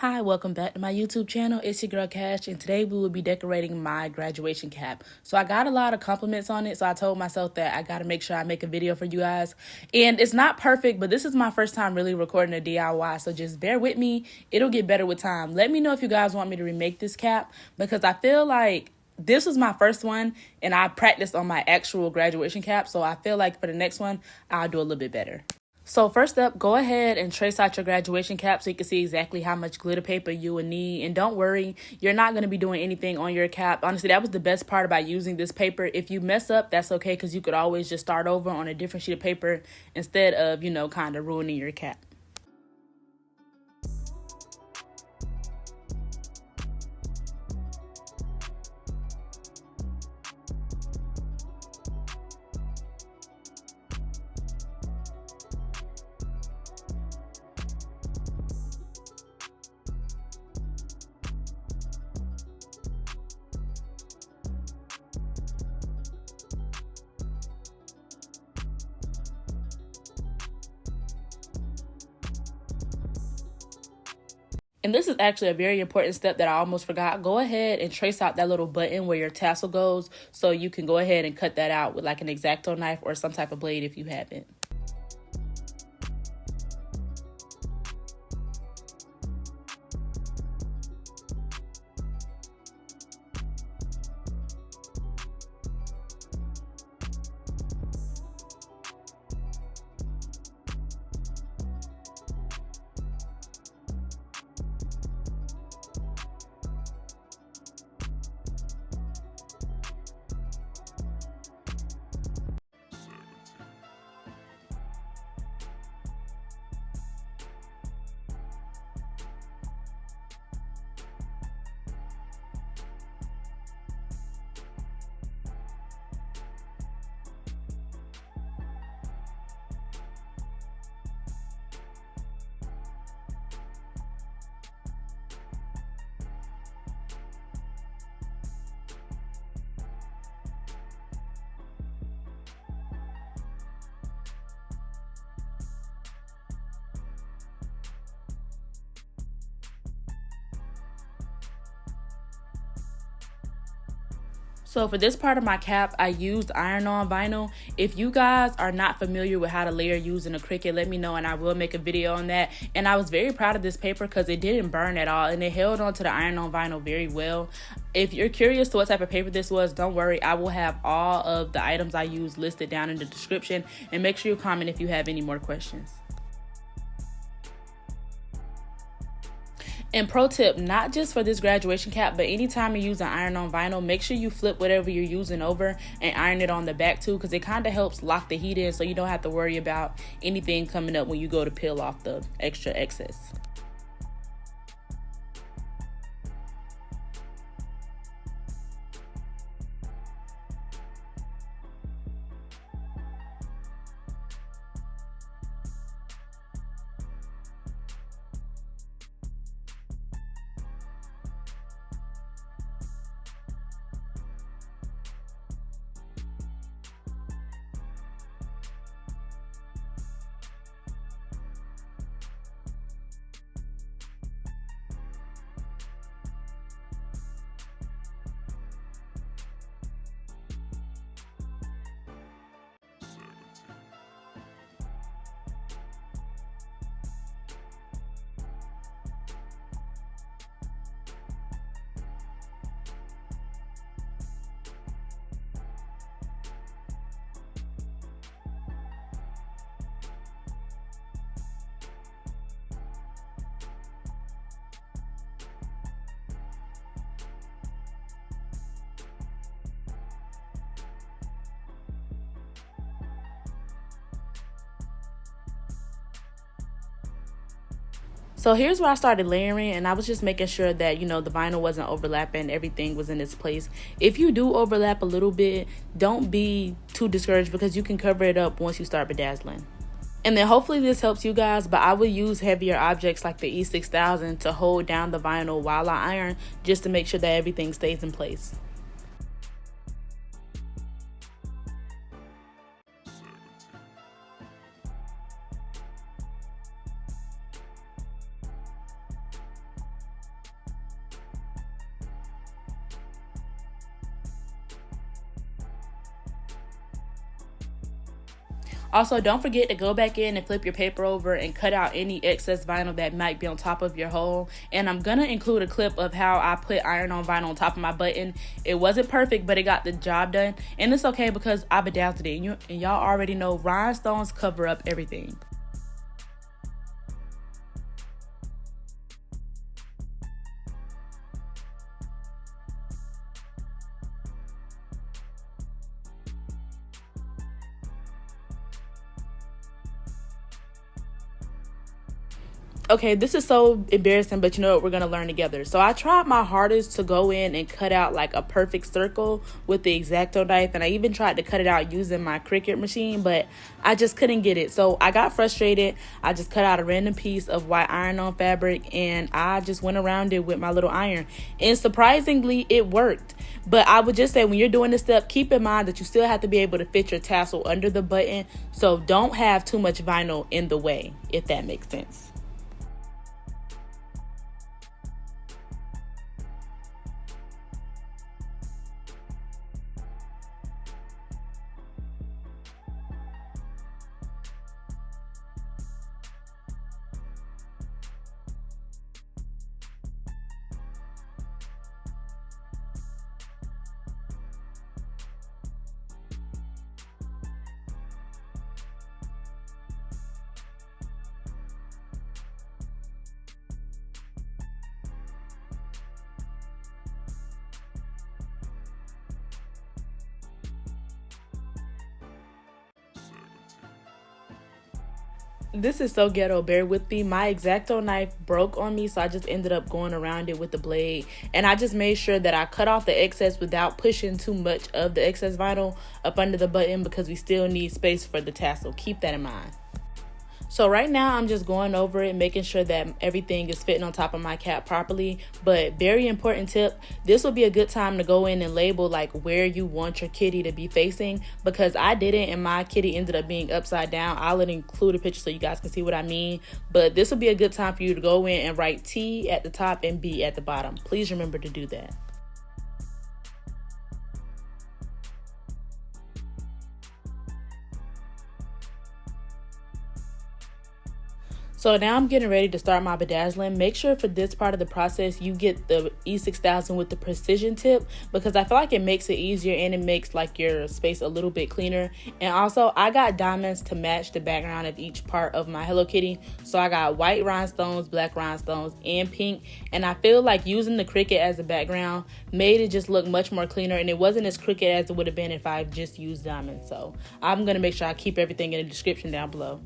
Hi, welcome back to my YouTube channel. It's your girl Cash, and today we will be decorating my graduation cap. So I got a lot of compliments on it, so I told myself that I got to make sure I make a video for you guys. And it's not perfect, but this is my first time really recording a DIY, so just bear with me. It'll get better with time. Let me know if you guys want me to remake this cap, because I feel like this was my first one, and I practiced on my actual graduation cap, so I feel like for the next one, I'll do a little bit better. So first up, go ahead and trace out your graduation cap so you can see exactly how much glitter paper you will need. And don't worry, you're not going to be doing anything on your cap. Honestly, that was the best part about using this paper. If you mess up, that's okay, because you could always just start over on a different sheet of paper instead of, kind of ruining your cap. And this is actually a very important step that I almost forgot. Go ahead and trace out that little button where your tassel goes, so you can go ahead and cut that out with like an X-Acto knife or some type of blade if you haven't. So for this part of my cap, I used iron-on vinyl. If you guys are not familiar with how to layer using a Cricut, let me know and I will make a video on that. And I was very proud of this paper because it didn't burn at all and it held on to the iron-on vinyl very well. If you're curious to what type of paper this was, don't worry. I will have all of the items I used listed down in the description, and make sure you comment if you have any more questions. And pro tip, not just for this graduation cap, but anytime you use an iron-on vinyl, make sure you flip whatever you're using over and iron it on the back too, because it kind of helps lock the heat in so you don't have to worry about anything coming up when you go to peel off the extra excess. So here's where I started layering, and I was just making sure that, the vinyl wasn't overlapping, everything was in its place. If you do overlap a little bit, don't be too discouraged because you can cover it up once you start bedazzling. And then hopefully this helps you guys, but I would use heavier objects like the E6000 to hold down the vinyl while I iron, just to make sure that everything stays in place. Also, don't forget to go back in and flip your paper over and cut out any excess vinyl that might be on top of your hole. And I'm gonna include a clip of how I put iron-on vinyl on top of my button. It wasn't perfect, but it got the job done. And it's okay because I bedazzled it. And y'all already know rhinestones cover up everything. Okay, this is so embarrassing, but you know what? We're going to learn together. So I tried my hardest to go in and cut out like a perfect circle with the X-Acto knife. And I even tried to cut it out using my Cricut machine, but I just couldn't get it. So I got frustrated. I just cut out a random piece of white iron-on fabric and I just went around it with my little iron. And surprisingly, it worked. But I would just say when you're doing this step, keep in mind that you still have to be able to fit your tassel under the button. So don't have too much vinyl in the way, if that makes sense. This is so ghetto, bear with me. My X-Acto knife broke on me, so I just ended up going around it with the blade. And I just made sure that I cut off the excess without pushing too much of the excess vinyl up under the button because we still need space for the tassel. Keep that in mind. So right now I'm just going over it, making sure that everything is fitting on top of my cap properly. But very important tip, this will be a good time to go in and label like where you want your kitty to be facing, because I didn't and my kitty ended up being upside down. I'll include a picture so you guys can see what I mean. But this will be a good time for you to go in and write T at the top and B at the bottom. Please remember to do that. So now I'm getting ready to start my bedazzling. Make sure for this part of the process you get the E6000 with the precision tip, because I feel like it makes it easier and it makes like your space a little bit cleaner. And also I got diamonds to match the background of each part of my Hello Kitty. So I got white rhinestones, black rhinestones, and pink. And I feel like using the Cricut as a background made it just look much more cleaner, and it wasn't as crooked as it would have been if I just used diamonds. So I'm gonna make sure I keep everything in the description down below.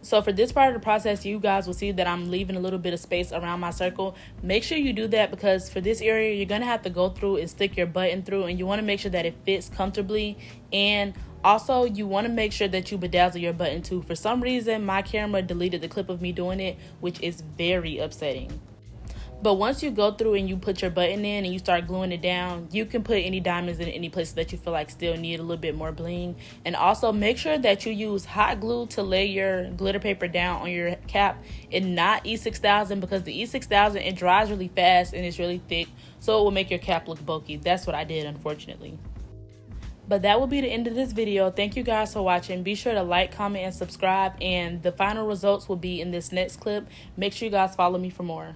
So for this part of the process, you guys will see that I'm leaving a little bit of space around my circle. Make sure you do that because for this area, you're going to have to go through and stick your button through, and you want to make sure that it fits comfortably. And also, you want to make sure that you bedazzle your button too. For some reason, my camera deleted the clip of me doing it, which is very upsetting. But once you go through and you put your button in and you start gluing it down, you can put any diamonds in any places that you feel like still need a little bit more bling. And also make sure that you use hot glue to lay your glitter paper down on your cap and not E6000, because the E6000, it dries really fast and it's really thick, so it will make your cap look bulky. That's what I did, unfortunately. But that will be the end of this video. Thank you guys for watching. Be sure to like, comment, and subscribe. And the final results will be in this next clip. Make sure you guys follow me for more.